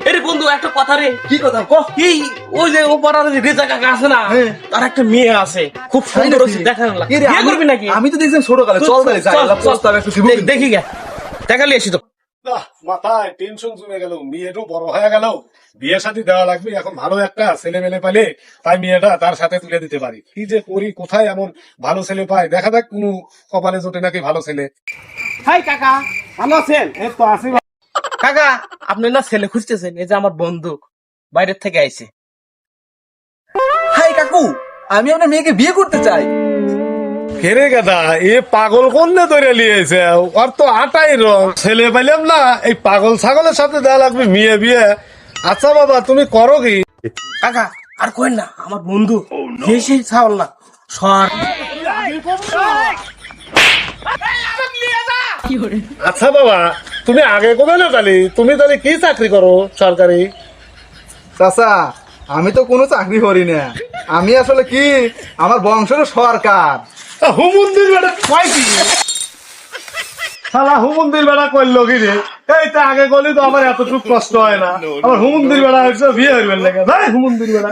এরে বন্ধু একটা কথা রে। কি কথা কো? এই ওই যে ও পাড়ার যে রেজা কাকা আছে না, তার একটা মেয়ে আছে, খুব সুন্দর হচ্ছে, দেখা না এ রে, বিয়ে করবি নাকি? আমি তো দেখছিলাম ছোট কালে। চল তাহলে যাই, আল্লাহ প্রস্তাব একটু দিব। দেখি গে, দেখালি এসি তো। মাথায় টেনশন জমে গেল, মেয়েটাও বড় হয়ে গেল, বিয়ে শাদী দেওয়া লাগবে এখন, ভালো একটা ছেলে মেলে পাইলে তাই মেয়েটা তার সাথে তুলে দিতে পারি। কি যে করি, কোথায় এমন ভালো ছেলে পাই, দেখা যাক কোন কপালে জোটে নাকি ভালো ছেলে। হাই কাকা, ভালো আছেন? এই তো আসি। কাকা আপনি না ছেলে খুঁজতেছেন? এই যে আমার বন্ধু বাইরের থেকে আইছে। হাই কাকু, আমি আপনার মেয়েকে বিয়ে করতে চাই। ফেরে গেদা, এ পাগল কন্যা তৈরি লিয়েছে, ওর তো আটাই রং। ছেলে পাইলাম না, এই পাগল ছাগলের সাথে দেওয়া লাগবে মেয়ে বিয়ে। আচ্ছা বাবা, তুমি করো কি? কাকা আর কইন না, আমার বন্ধু বেশি ছাওল না সর। আচ্ছা বাবা, তুমি আগে কোথায় না তাহলে, তুমি তাহলে কি চাকরি করো সরকারি? চাচা, আমি তো কোনো চাকরি করি না। আমি আসলে কি, আমার বংশের সরকার। হুমন্দির বেড়া কয় কি? শালা হুমন্দির বেড়া করলো কি রে? এই তো আগে গলি তো আমার এতটুকু কষ্ট হয় না, আমার হুমন্দির বেড়া হচ্ছে বিয়ে হইবেন লাগে। ভাই হুমন্দির বেড়া।